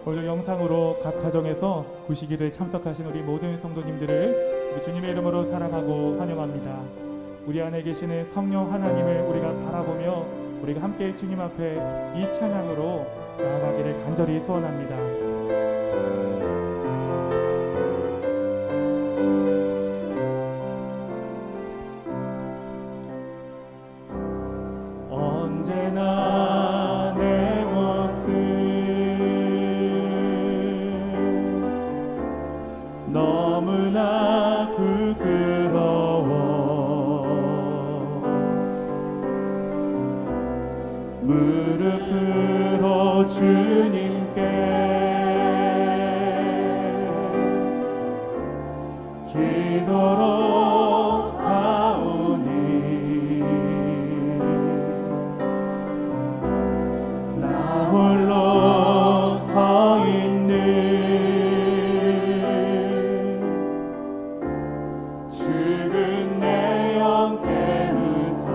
오늘 영상으로 각 가정에서 구시기도에 참석하신 우리 모든 성도님들을 우리 주님의 이름으로 사랑하고 환영합니다. 우리 안에 계시는 성령 하나님을 우리가 바라보며 우리가 함께 주님 앞에 이 찬양으로 나아가기를 간절히 소원합니다. 언제나 내 모습 너무나 부끄러워 무릎으로 주님께 기도로 가오니 나 홀로 서 있는 죽은 내 영 깨우사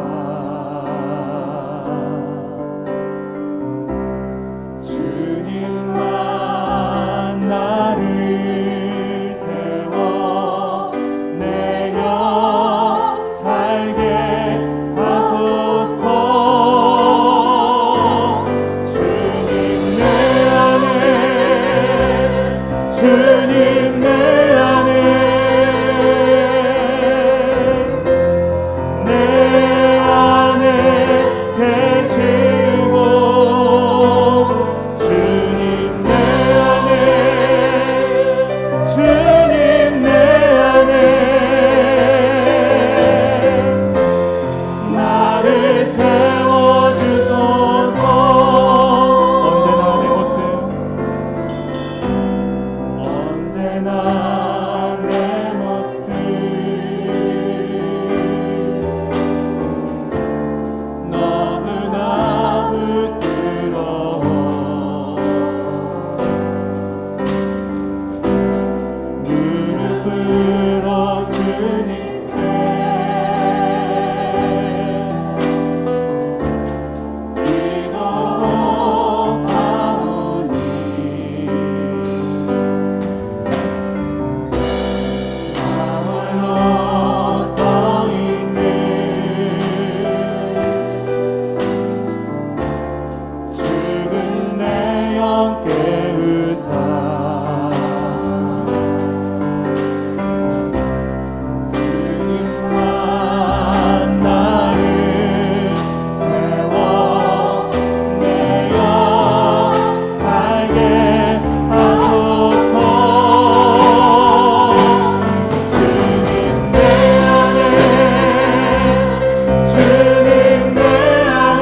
주님만 나를 세워 내 영 살게 하소서. 주님 내 안에 주님 내 안에 내 안에 계시고 주님 내 안에 주님 내 안에 나를 세워주소서. 언제나 내 모습 언제나 내 모습 너무나 부끄러워 무릎으로 주님께 기도로 가오니 나 홀로 서 있는 죽은 내 영 깨우사 주님만 나를 세워 내 영 살게 하소서. 주님 내 안에 주님 내 안에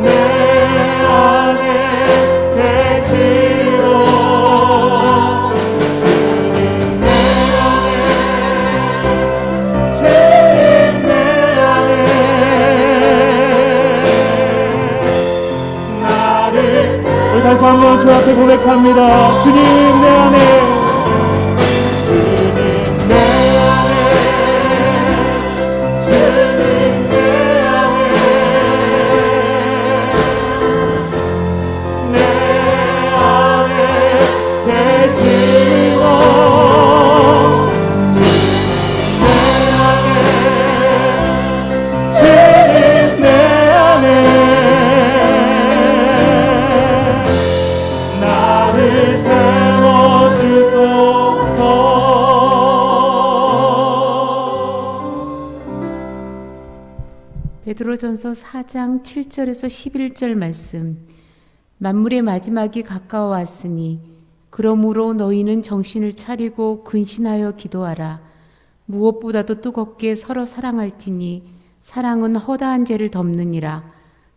내 안에 계시고 주님 내 안에 주님 내 안에 나를 우리 다시 한번 주 앞에 고백합니다. 주님 내 안에 주님 내 안에 주님 내 안에 내 안에 계시고 주님 내 안에 주님 내 안에 나를 세워주소서. 베드로전서 4장 7절에서 11절 말씀. 만물의 마지막이 가까워 왔으니 그러므로 너희는 정신을 차리고 근신하여 기도하라. 무엇보다도 뜨겁게 서로 사랑할지니 사랑은 허다한 죄를 덮느니라.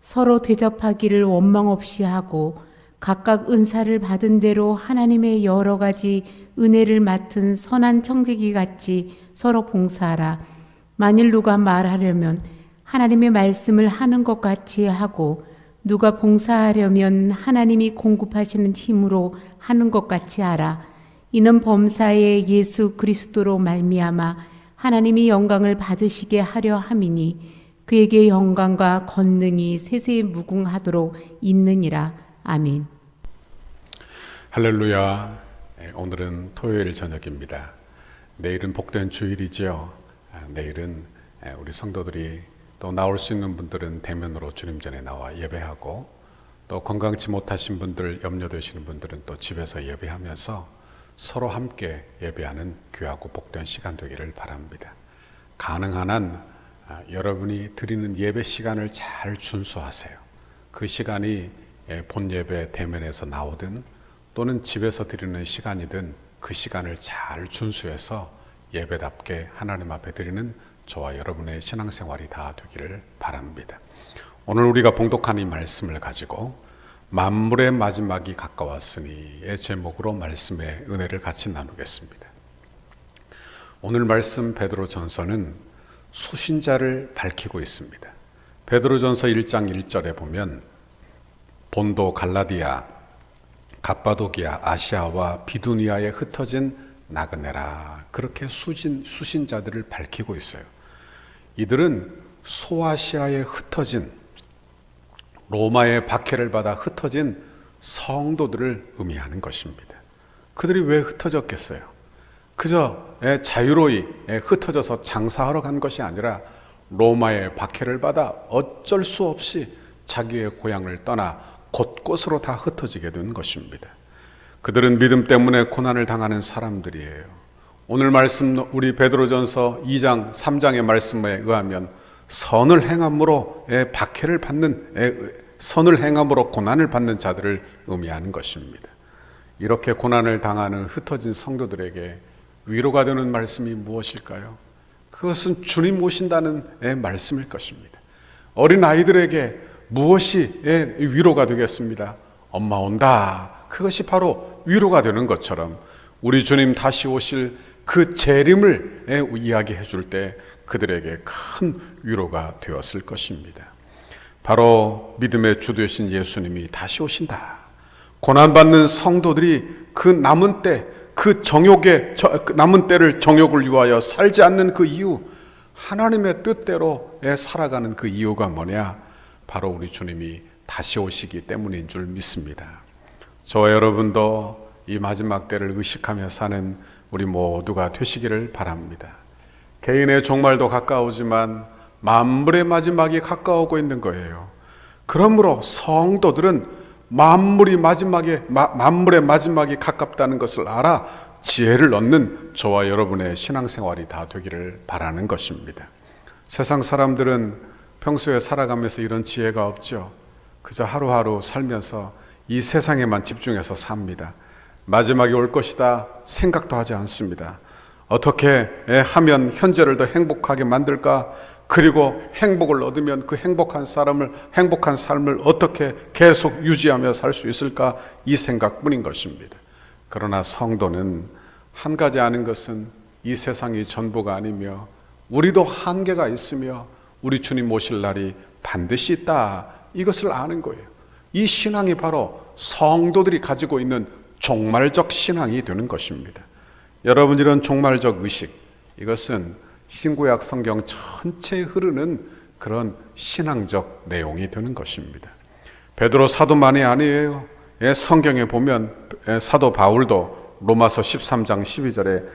서로 대접하기를 원망 없이 하고 각각 은사를 받은 대로 하나님의 여러 가지 은혜를 맡은 선한 청지기 같이 서로 봉사하라. 만일 누가 말하려면 하나님의 말씀을 하는 것 같이 하고 누가 봉사하려면 하나님이 공급하시는 힘으로 하는 것 같이 하라. 이는 범사에 예수 그리스도로 말미암아 하나님이 영광을 받으시게 하려 함이니 그에게 영광과 권능이 세세에 무궁하도록 있느니라. 아멘. 할렐루야. 오늘은 토요일 저녁입니다. 내일은 복된 주일이지요. 내일은 우리 성도들이 또 나올 수 있는 분들은 대면으로 주님 전에 나와 예배하고, 또 건강치 못하신 분들, 염려되시는 분들은 또 집에서 예배하면서 서로 함께 예배하는 귀하고 복된 시간 되기를 바랍니다. 가능한 한 여러분이 드리는 예배 시간을 잘 준수하세요. 그 시간이 본 예배 대면에서 나오든 또는 집에서 드리는 시간이든 그 시간을 잘 준수해서 예배답게 하나님 앞에 드리는 저와 여러분의 신앙생활이 다 되기를 바랍니다. 오늘 우리가 봉독한 이 말씀을 가지고 만물의 마지막이 가까웠으니의 제목으로 말씀의 은혜를 같이 나누겠습니다. 오늘 말씀 베드로전서는 수신자를 밝히고 있습니다. 베드로전서 1장 1절에 보면 본도, 갈라디아, 갑바도기아, 아시아와 비두니아에 흩어진 나그네라, 그렇게 수신자들을 밝히고 있어요. 이들은 소아시아에 흩어진, 로마의 박해를 받아 흩어진 성도들을 의미하는 것입니다. 그들이 왜 흩어졌겠어요? 그저 자유로이 흩어져서 장사하러 간 것이 아니라 로마의 박해를 받아 어쩔 수 없이 자기의 고향을 떠나 곳곳으로 다 흩어지게 된 것입니다. 그들은 믿음 때문에 고난을 당하는 사람들이에요. 오늘 말씀 우리 베드로전서 2장 3장의 말씀에 의하면 선을 행함으로 박해를 받는, 선을 행함으로 고난을 받는 자들을 의미하는 것입니다. 이렇게 고난을 당하는 흩어진 성도들에게 위로가 되는 말씀이 무엇일까요? 그것은 주님 오신다는 말씀일 것입니다. 어린 아이들에게 무엇이 위로가 되겠습니다? 엄마 온다. 그것이 바로 위로가 되는 것처럼 우리 주님 다시 오실 그 재림을 이야기해 줄 때 그들에게 큰 위로가 되었을 것입니다. 바로 믿음의 주 되신 예수님이 다시 오신다. 고난받는 성도들이 그 남은 때, 그 남은 때를 정욕을 위하여 살지 않는 그 이유, 하나님의 뜻대로 살아가는 그 이유가 뭐냐? 바로 우리 주님이 다시 오시기 때문인 줄 믿습니다. 저와 여러분도 이 마지막 때를 의식하며 사는 우리 모두가 되시기를 바랍니다. 개인의 종말도 가까우지만 만물의 마지막이 가까우고 있는 거예요. 그러므로 성도들은 만물의 마지막이 가깝다는 것을 알아 지혜를 얻는 저와 여러분의 신앙생활이 다 되기를 바라는 것입니다. 세상 사람들은 평소에 살아가면서 이런 지혜가 없죠. 그저 하루하루 살면서 이 세상에만 집중해서 삽니다. 마지막이 올 것이다 생각도 하지 않습니다. 어떻게 하면 현재를 더 행복하게 만들까? 그리고 행복을 얻으면 그 행복한 삶을 어떻게 계속 유지하며 살 수 있을까? 이 생각뿐인 것입니다. 그러나 성도는 한 가지 아는 것은 이 세상이 전부가 아니며 우리도 한계가 있으며 우리 주님 오실 날이 반드시 있다. 이것을 아는 거예요. 이 신앙이 바로 성도들이 가지고 있는 종말적 신앙이 되는 것입니다. 여러분, 이런 종말적 의식, 이것은 신구약 성경 전체에 흐르는 그런 신앙적 내용이 되는 것입니다. 베드로 사도만이 아니에요. 성경에 보면 사도 바울도 로마서 13장 12절에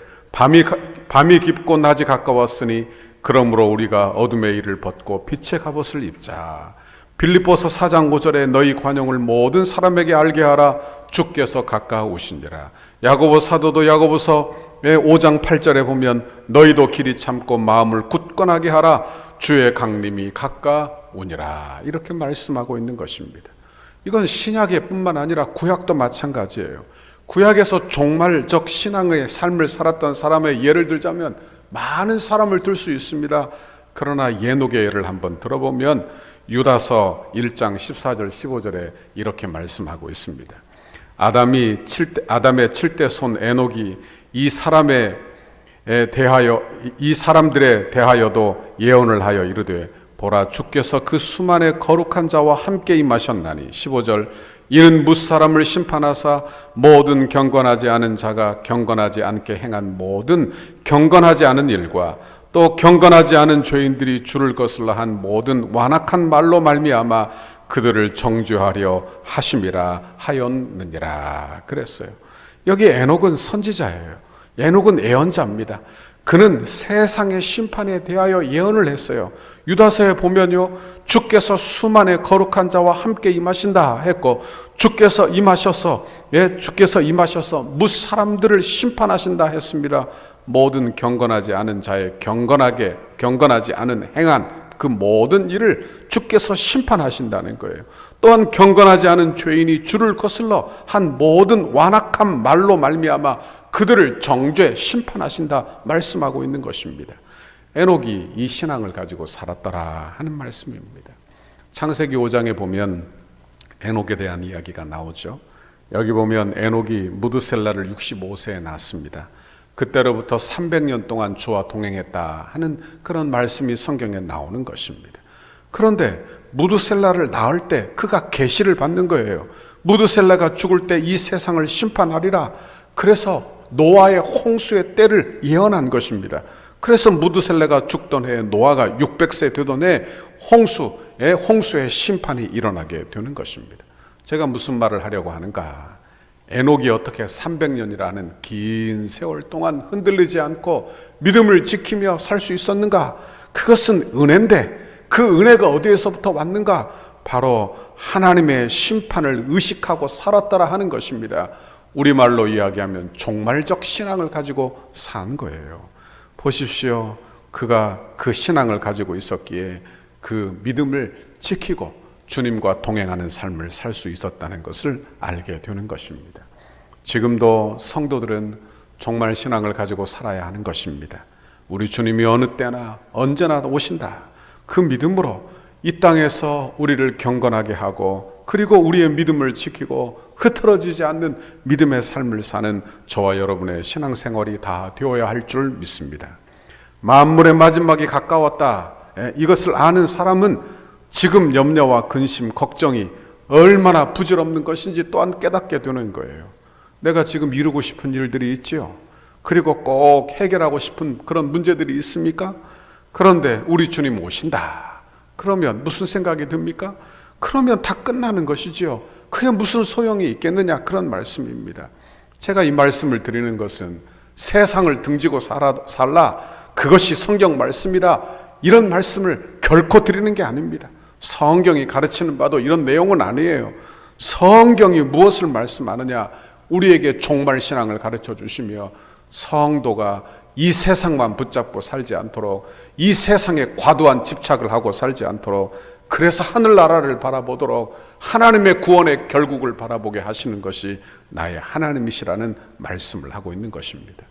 밤이 깊고 낮이 가까웠으니 그러므로 우리가 어둠의 일을 벗고 빛의 갑옷을 입자. 빌립보서 4장 5절에 너희 관용을 모든 사람에게 알게 하라. 주께서 가까우시니라. 야고보 사도도 야고보서 5장 8절에 보면 너희도 길이 참고 마음을 굳건하게 하라. 주의 강림이 가까우니라. 이렇게 말씀하고 있는 것입니다. 이건 신약의 뿐만 아니라 구약도 마찬가지예요. 구약에서 종말적 신앙의 삶을 살았던 사람의 예를 들자면 많은 사람을 들 수 있습니다. 그러나 예녹의 예를 한번 들어보면 유다서 1장 14절 15절에 이렇게 말씀하고 있습니다. 아담의 7대 손 에녹이 이 사람들에 대하여도 예언을 하여 이르되 보라 주께서 그 수만의 거룩한 자와 함께 임하셨나니 15절 이는 무사람을 심판하사 모든 경건하지 않은 자가 경건하지 않게 행한 모든 경건하지 않은 일과 또 경건하지 않은 죄인들이 주를 거슬러 한 모든 완악한 말로 말미암아 그들을 정죄하려 하심이라 하였느니라 그랬어요. 여기 에녹은 선지자예요. 에녹은 예언자입니다. 그는 세상의 심판에 대하여 예언을 했어요. 유다서에 보면요, 주께서 수만의 거룩한 자와 함께 임하신다 했고, 주께서 임하셔서 뭇 사람들을 심판하신다 했습니다. 모든 경건하지 않은 자의 경건하지 않은 행한 그 모든 일을 주께서 심판하신다는 거예요. 또한 경건하지 않은 죄인이 주를 거슬러 한 모든 완악한 말로 말미암아 그들을 정죄 심판하신다 말씀하고 있는 것입니다. 에녹이 이 신앙을 가지고 살았더라 하는 말씀입니다. 창세기 5장에 보면 에녹에 대한 이야기가 나오죠. 여기 보면 에녹이 무드셀라를 65세에 낳았습니다. 그때로부터 300년 동안 주와 동행했다 하는 그런 말씀이 성경에 나오는 것입니다. 그런데 무드셀라를 낳을 때 그가 계시를 받는 거예요. 무드셀라가 죽을 때 이 세상을 심판하리라. 그래서 노아의 홍수의 때를 예언한 것입니다. 그래서 무드셀라가 죽던 해에 노아가 600세 되던 해에 홍수의 심판이 일어나게 되는 것입니다. 제가 무슨 말을 하려고 하는가? 에녹이 어떻게 300년이라는 긴 세월 동안 흔들리지 않고 믿음을 지키며 살 수 있었는가? 그것은 은혜인데 그 은혜가 어디에서부터 왔는가? 바로 하나님의 심판을 의식하고 살았더라 하는 것입니다. 우리말로 이야기하면 종말적 신앙을 가지고 산 거예요. 보십시오. 그가 그 신앙을 가지고 있었기에 그 믿음을 지키고 주님과 동행하는 삶을 살 수 있었다는 것을 알게 되는 것입니다. 지금도 성도들은 종말 신앙을 가지고 살아야 하는 것입니다. 우리 주님이 어느 때나 언제나 오신다. 그 믿음으로 이 땅에서 우리를 경건하게 하고 그리고 우리의 믿음을 지키고 흐트러지지 않는 믿음의 삶을 사는 저와 여러분의 신앙생활이 다 되어야 할 줄 믿습니다. 만물의 마지막이 가까웠다. 이것을 아는 사람은 지금 염려와 근심, 걱정이 얼마나 부질없는 것인지 또한 깨닫게 되는 거예요. 내가 지금 이루고 싶은 일들이 있지요. 그리고 꼭 해결하고 싶은 그런 문제들이 있습니까? 그런데 우리 주님 오신다. 그러면 무슨 생각이 듭니까? 그러면 다 끝나는 것이지요. 그게 무슨 소용이 있겠느냐 그런 말씀입니다. 제가 이 말씀을 드리는 것은 세상을 등지고 살라 그것이 성경 말씀이다 이런 말씀을 결코 드리는 게 아닙니다. 성경이 가르치는 바도 이런 내용은 아니에요. 성경이 무엇을 말씀하느냐? 우리에게 종말신앙을 가르쳐 주시며 성도가 이 세상만 붙잡고 살지 않도록 이 세상에 과도한 집착을 하고 살지 않도록 그래서 하늘나라를 바라보도록 하나님의 구원의 결국을 바라보게 하시는 것이 나의 하나님이시라는 말씀을 하고 있는 것입니다.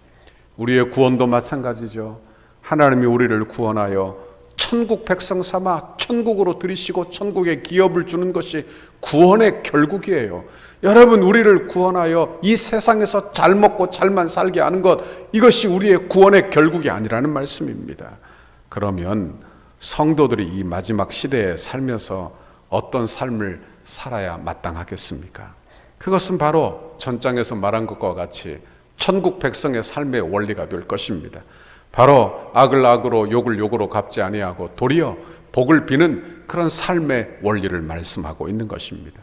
우리의 구원도 마찬가지죠. 하나님이 우리를 구원하여 천국 백성 삼아 천국으로 들이시고 천국의 기업을 주는 것이 구원의 결국이에요. 여러분, 우리를 구원하여 이 세상에서 잘 먹고 잘만 살게 하는 것, 이것이 우리의 구원의 결국이 아니라는 말씀입니다. 그러면 성도들이 이 마지막 시대에 살면서 어떤 삶을 살아야 마땅하겠습니까? 그것은 바로 전장에서 말한 것과 같이 천국 백성의 삶의 원리가 될 것입니다. 바로 악을 악으로 욕을 욕으로 갚지 아니하고 도리어 복을 비는 그런 삶의 원리를 말씀하고 있는 것입니다.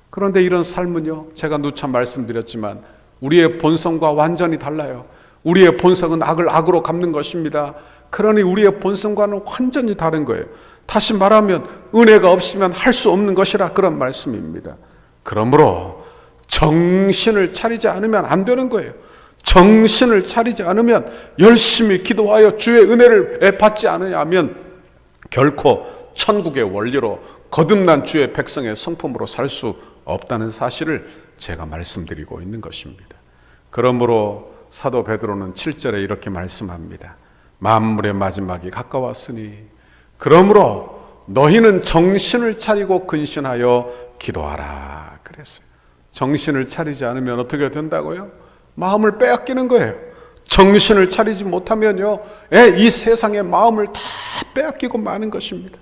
그런데 이런 삶은요, 제가 누차 말씀드렸지만 우리의 본성과 완전히 달라요. 우리의 본성은 악을 악으로 갚는 것입니다. 그러니 우리의 본성과는 완전히 다른 거예요. 다시 말하면 은혜가 없으면 할 수 없는 것이라 그런 말씀입니다. 그러므로 정신을 차리지 않으면 안 되는 거예요. 정신을 차리지 않으면 열심히 기도하여 주의 은혜를 받지 않으면 결코 천국의 원리로 거듭난 주의 백성의 성품으로 살 수 없다는 사실을 제가 말씀드리고 있는 것입니다. 그러므로 사도 베드로는 7절에 이렇게 말씀합니다. 만물의 마지막이 가까웠으니 그러므로 너희는 정신을 차리고 근신하여 기도하라 그랬어요. 정신을 차리지 않으면 어떻게 된다고요? 마음을 빼앗기는 거예요. 정신을 차리지 못하면요, 이 세상의 마음을 다 빼앗기고 마는 것입니다.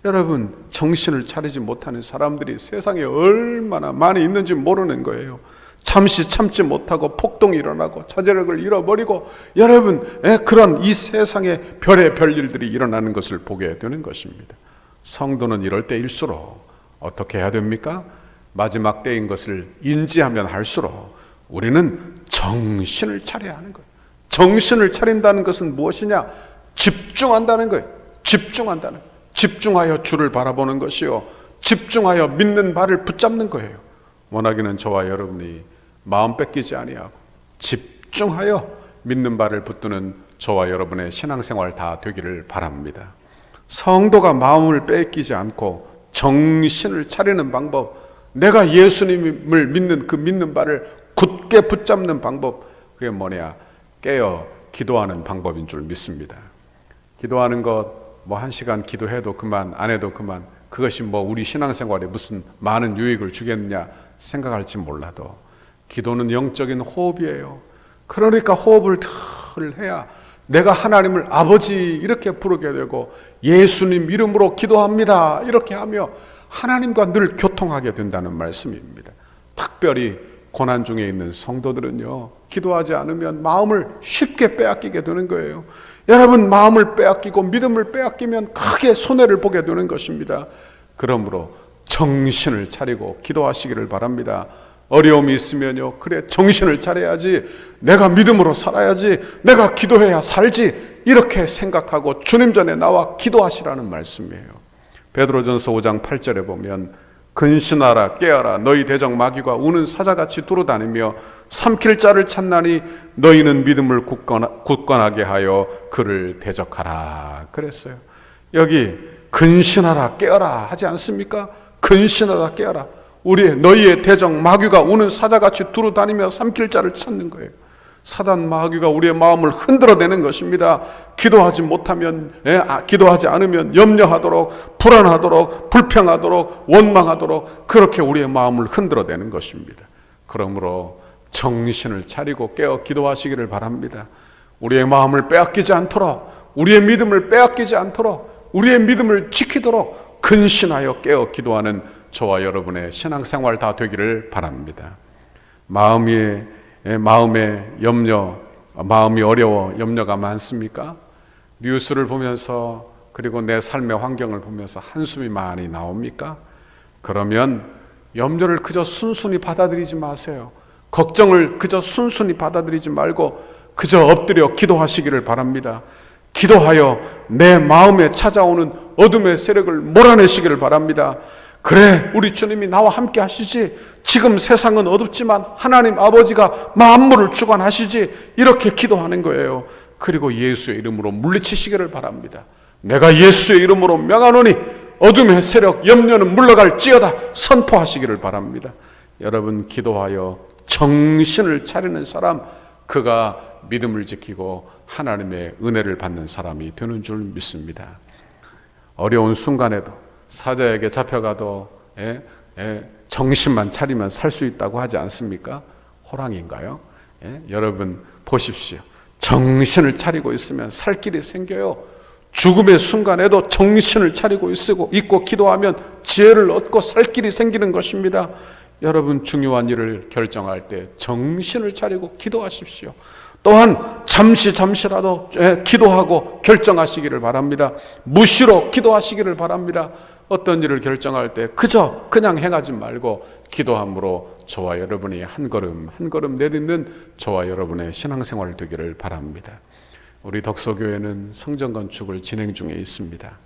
여러분, 정신을 차리지 못하는 사람들이 세상에 얼마나 많이 있는지 모르는 거예요. 잠시 참지 못하고 폭동이 일어나고 자제력을 잃어버리고 여러분 그런 이 세상의 별의 별일들이 일어나는 것을 보게 되는 것입니다. 성도는 이럴 때일수록 어떻게 해야 됩니까? 마지막 때인 것을 인지하면 할수록 우리는 정신을 차려야 하는 거예요. 정신을 차린다는 것은 무엇이냐? 집중한다는 거예요. 집중하여 주를 바라보는 것이요, 집중하여 믿는 바를 붙잡는 거예요. 원하기는 저와 여러분이 마음 뺏기지 아니하고 집중하여 믿는 바를 붙드는 저와 여러분의 신앙생활 다 되기를 바랍니다. 성도가 마음을 뺏기지 않고 정신을 차리는 방법, 내가 예수님을 믿는 그 믿는 바를 굳게 붙잡는 방법, 그게 뭐냐? 깨어 기도하는 방법인 줄 믿습니다. 기도하는 것 뭐 1시간 기도해도 그만, 안 해도 그만, 그것이 뭐 우리 신앙생활에 무슨 많은 유익을 주겠느냐 생각할지 몰라도 기도는 영적인 호흡이에요. 그러니까 호흡을 늘 해야 내가 하나님을 아버지 이렇게 부르게 되고 예수님 이름으로 기도합니다 이렇게 하며 하나님과 늘 교통하게 된다는 말씀입니다. 특별히 고난 중에 있는 성도들은요, 기도하지 않으면 마음을 쉽게 빼앗기게 되는 거예요. 여러분, 마음을 빼앗기고 믿음을 빼앗기면 크게 손해를 보게 되는 것입니다. 그러므로 정신을 차리고 기도하시기를 바랍니다. 어려움이 있으면요, 그래 정신을 차려야지, 내가 믿음으로 살아야지, 내가 기도해야 살지, 이렇게 생각하고 주님 전에 나와 기도하시라는 말씀이에요. 베드로전서 5장 8절에 보면 근신하라 깨어라 너희 대적 마귀가 우는 사자같이 두루다니며 삼킬 자를 찾나니 너희는 믿음을 굳건하게 하여 그를 대적하라 그랬어요. 여기 근신하라 깨어라 하지 않습니까? 근신하라 깨어라. 너희의 대적 마귀가 우는 사자같이 두루다니며 삼킬 자를 찾는 거예요. 사단 마귀가 우리의 마음을 흔들어내는 것입니다. 기도하지 못하면, 기도하지 않으면 염려하도록, 불안하도록, 불평하도록, 원망하도록 그렇게 우리의 마음을 흔들어내는 것입니다. 그러므로 정신을 차리고 깨어 기도하시기를 바랍니다. 우리의 마음을 빼앗기지 않도록, 우리의 믿음을 빼앗기지 않도록, 우리의 믿음을 지키도록 근신하여 깨어 기도하는 저와 여러분의 신앙생활 다 되기를 바랍니다. 마음의 염려, 마음이 어려워 염려가 많습니까? 뉴스를 보면서 그리고 내 삶의 환경을 보면서 한숨이 많이 나옵니까? 그러면 염려를 그저 순순히 받아들이지 마세요. 걱정을 그저 순순히 받아들이지 말고 그저 엎드려 기도하시기를 바랍니다. 기도하여 내 마음에 찾아오는 어둠의 세력을 몰아내시기를 바랍니다. 그래, 우리 주님이 나와 함께 하시지. 지금 세상은 어둡지만 하나님 아버지가 만물을 주관하시지. 이렇게 기도하는 거예요. 그리고 예수의 이름으로 물리치시기를 바랍니다. 내가 예수의 이름으로 명하노니 어둠의 세력 염려는 물러갈지어다 선포하시기를 바랍니다. 여러분, 기도하여 정신을 차리는 사람, 그가 믿음을 지키고 하나님의 은혜를 받는 사람이 되는 줄 믿습니다. 어려운 순간에도 사자에게 잡혀가도 정신만 차리면 살 수 있다고 하지 않습니까? 호랑이인가요? 여러분 보십시오. 정신을 차리고 있으면 살 길이 생겨요. 죽음의 순간에도 정신을 차리고 있고 기도하면 지혜를 얻고 살 길이 생기는 것입니다. 여러분, 중요한 일을 결정할 때 정신을 차리고 기도하십시오. 또한 잠시라도 기도하고 결정하시기를 바랍니다. 무시로 기도하시기를 바랍니다. 어떤 일을 결정할 때 그냥 행하지 말고 기도함으로 저와 여러분이 한 걸음 한 걸음 내딛는 저와 여러분의 신앙생활 되기를 바랍니다. 우리 덕소교회는 성전 건축을 진행 중에 있습니다.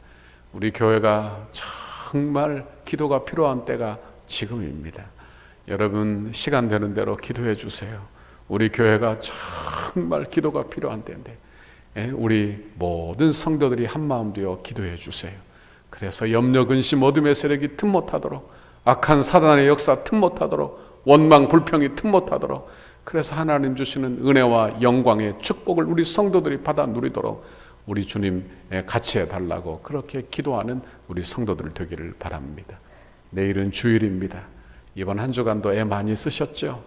우리 교회가 정말 기도가 필요한 때가 지금입니다. 여러분, 시간 되는 대로 기도해 주세요. 우리 교회가 정말 기도가 필요한 때인데 우리 모든 성도들이 한마음 되어 기도해 주세요. 그래서 염려, 근심, 어둠의 세력이 틈 못하도록, 악한 사단의 역사 틈 못하도록, 원망, 불평이 틈 못하도록, 그래서 하나님 주시는 은혜와 영광의 축복을 우리 성도들이 받아 누리도록 우리 주님 같이 해달라고 그렇게 기도하는 우리 성도들 되기를 바랍니다. 내일은 주일입니다. 이번 한 주간도 애 많이 쓰셨죠?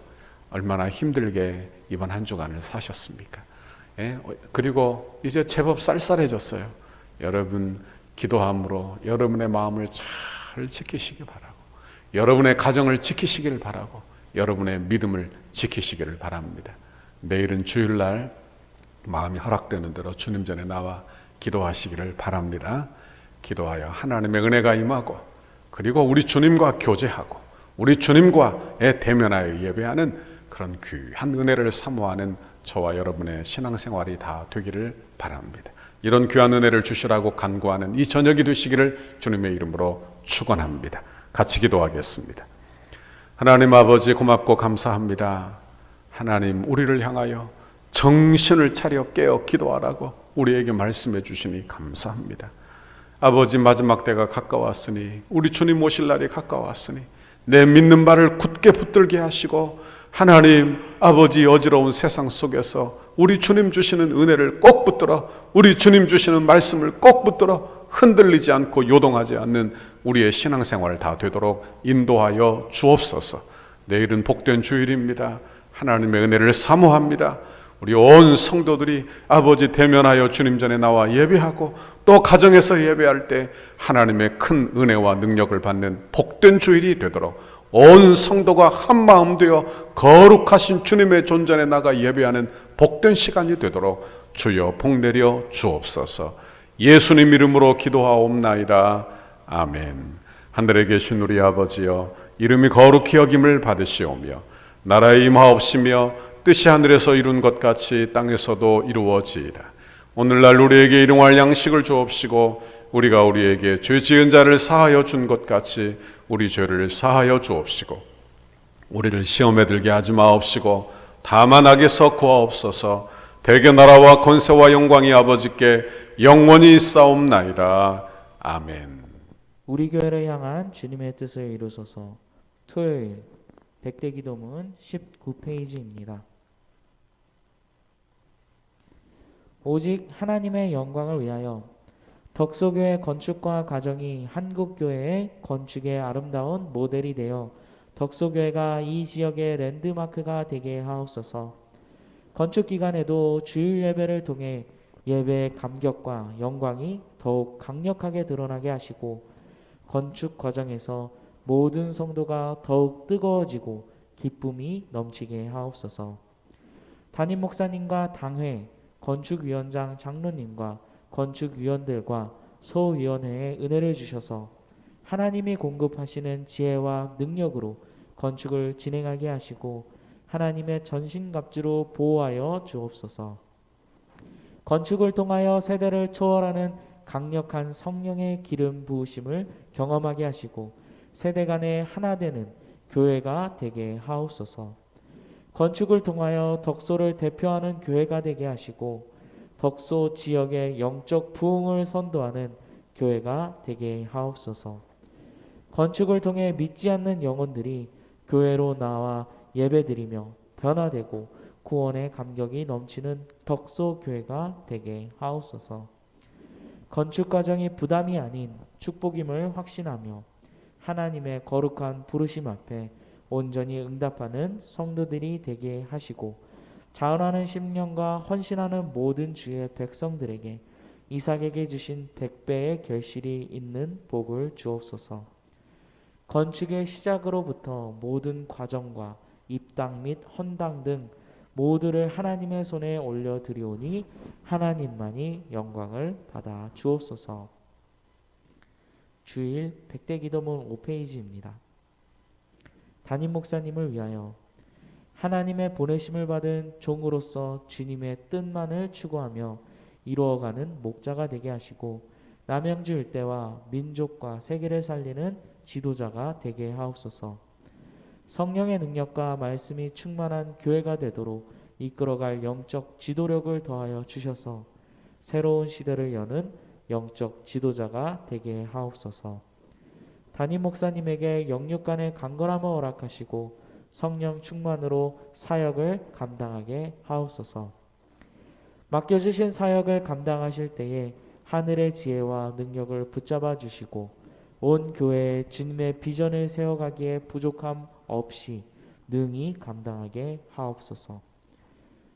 얼마나 힘들게 이번 한 주간을 사셨습니까? 그리고 이제 제법 쌀쌀해졌어요. 여러분, 기도함으로 여러분의 마음을 잘 지키시기 바라고, 여러분의 가정을 지키시기를 바라고, 여러분의 믿음을 지키시기를 바랍니다. 내일은 주일날 마음이 허락되는 대로 주님 전에 나와 기도하시기를 바랍니다. 기도하여 하나님의 은혜가 임하고 그리고 우리 주님과 교제하고 우리 주님과의 대면하여 예배하는 그런 귀한 은혜를 사모하는 저와 여러분의 신앙생활이 다 되기를 바랍니다. 이런 귀한 은혜를 주시라고 간구하는 이 저녁이 되시기를 주님의 이름으로 축원합니다. 같이 기도하겠습니다. 하나님 아버지 고맙고 감사합니다. 하나님 우리를 향하여 정신을 차려 깨어 기도하라고 우리에게 말씀해 주시니 감사합니다. 아버지 마지막 때가 가까웠으니 우리 주님 오실 날이 가까웠으니 내 믿는 바를 굳게 붙들게 하시고 하나님 아버지 어지러운 세상 속에서 우리 주님 주시는 은혜를 꼭 붙들어 우리 주님 주시는 말씀을 꼭 붙들어 흔들리지 않고 요동하지 않는 우리의 신앙생활 다 되도록 인도하여 주옵소서. 내일은 복된 주일입니다. 하나님의 은혜를 사모합니다. 우리 온 성도들이 아버지 대면하여 주님 전에 나와 예배하고 또 가정에서 예배할 때 하나님의 큰 은혜와 능력을 받는 복된 주일이 되도록 온 성도가 한마음 되어 거룩하신 주님의 존전에 나가 예배하는 복된 시간이 되도록 주여 복내려 주옵소서. 예수님 이름으로 기도하옵나이다. 아멘. 하늘에 계신 우리 아버지여 이름이 거룩히 여김을 받으시오며 나라의 임하옵시며 뜻이 하늘에서 이룬 것 같이 땅에서도 이루어지이다. 오늘날 우리에게 일용할 양식을 주옵시고 우리가 우리에게 죄 지은 자를 사하여 준 것 같이 우리 죄를 사하여 주옵시고 우리를 시험에 들게 하지 마옵시고 다만 악에서 구하옵소서. 대개 나라와 권세와 영광이 아버지께 영원히 있사옵나이다. 아멘. 우리 교회를 향한 주님의 뜻을 이루소서. 토요일 백대 기도문 19페이지입니다. 오직 하나님의 영광을 위하여 덕소교회 건축과 가정이 한국교회의 건축의 아름다운 모델이 되어 덕소교회가 이 지역의 랜드마크가 되게 하옵소서. 건축 기간에도 주일 예배를 통해 예배의 감격과 영광이 더욱 강력하게 드러나게 하시고 건축 과정에서 모든 성도가 더욱 뜨거워지고 기쁨이 넘치게 하옵소서. 담임 목사님과 당회, 건축위원장 장로님과 건축위원들과 소위원회에 은혜를 주셔서 하나님이 공급하시는 지혜와 능력으로 건축을 진행하게 하시고 하나님의 전신갑주로 보호하여 주옵소서. 건축을 통하여 세대를 초월하는 강력한 성령의 기름 부으심을 경험하게 하시고 세대 간에 하나 되는 교회가 되게 하옵소서. 건축을 통하여 덕소를 대표하는 교회가 되게 하시고 덕소 지역의 영적 부흥을 선도하는 교회가 되게 하옵소서. 건축을 통해 믿지 않는 영혼들이 교회로 나와 예배드리며 변화되고 구원의 감격이 넘치는 덕소 교회가 되게 하옵소서. 건축 과정이 부담이 아닌 축복임을 확신하며 하나님의 거룩한 부르심 앞에 온전히 응답하는 성도들이 되게 하시고 자원하는 심령과 헌신하는 모든 주의 백성들에게 이삭에게 주신 100배의 결실이 있는 복을 주옵소서. 건축의 시작으로부터 모든 과정과 입당 및 헌당 등 모두를 하나님의 손에 올려드리오니 하나님만이 영광을 받아 주옵소서. 주일 백대 기도문 5페이지입니다. 담임 목사님을 위하여 하나님의 보내심을 받은 종으로서 주님의 뜻만을 추구하며 이루어가는 목자가 되게 하시고 남양주 일대와 민족과 세계를 살리는 지도자가 되게 하옵소서. 성령의 능력과 말씀이 충만한 교회가 되도록 이끌어갈 영적 지도력을 더하여 주셔서 새로운 시대를 여는 영적 지도자가 되게 하옵소서. 담임 목사님에게 영육간의 강건함을 허락하시고 성령 충만으로 사역을 감당하게 하옵소서. 맡겨주신 사역을 감당하실 때에 하늘의 지혜와 능력을 붙잡아 주시고 온 교회에 주님의 비전을 세워가기에 부족함 없이 능히 감당하게 하옵소서.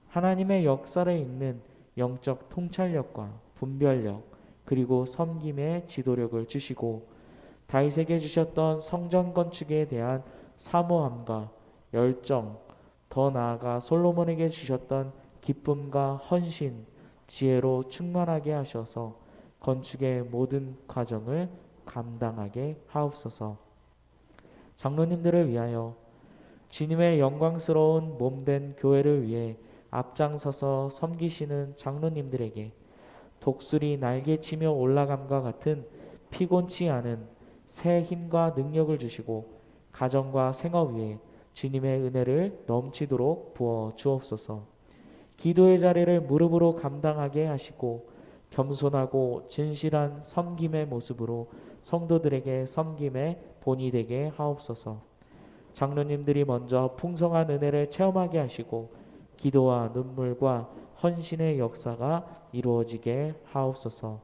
하나님의 역사를 읽는 영적 통찰력과 분별력 그리고 섬김의 지도력을 주시고 다윗에게 주셨던 성전 건축에 대한 사모함과 열정, 더 나아가 솔로몬에게 주셨던 기쁨과 헌신, 지혜로 충만하게 하셔서 건축의 모든 과정을 감당하게 하옵소서. 장로님들을 위하여 주님의 영광스러운 몸된 교회를 위해 앞장서서 섬기시는 장로님들에게 독수리 날개치며 올라감과 같은 피곤치 않은 새 힘과 능력을 주시고 가정과 생업 위에 주님의 은혜를 넘치도록 부어 주옵소서. 기도의 자리를 무릎으로 감당하게 하시고 겸손하고 진실한 섬김의 모습으로 성도들에게 섬김의 본이 되게 하옵소서. 장로님들이 먼저 풍성한 은혜를 체험하게 하시고 기도와 눈물과 헌신의 역사가 이루어지게 하옵소서.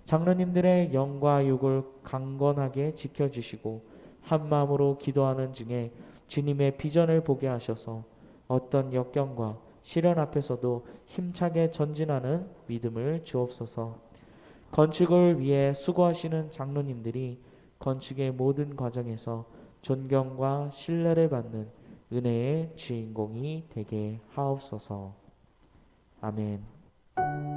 장로님들의 영과 육을 강건하게 지켜주시고 한 마음으로 기도하는 중에 주님의 비전을 보게 하셔서 어떤 역경과 시련 앞에서도 힘차게 전진하는 믿음을 주옵소서. 건축을 위해 수고하시는 장로님들이 건축의 모든 과정에서 존경과 신뢰를 받는 은혜의 주인공이 되게 하옵소서. 아멘.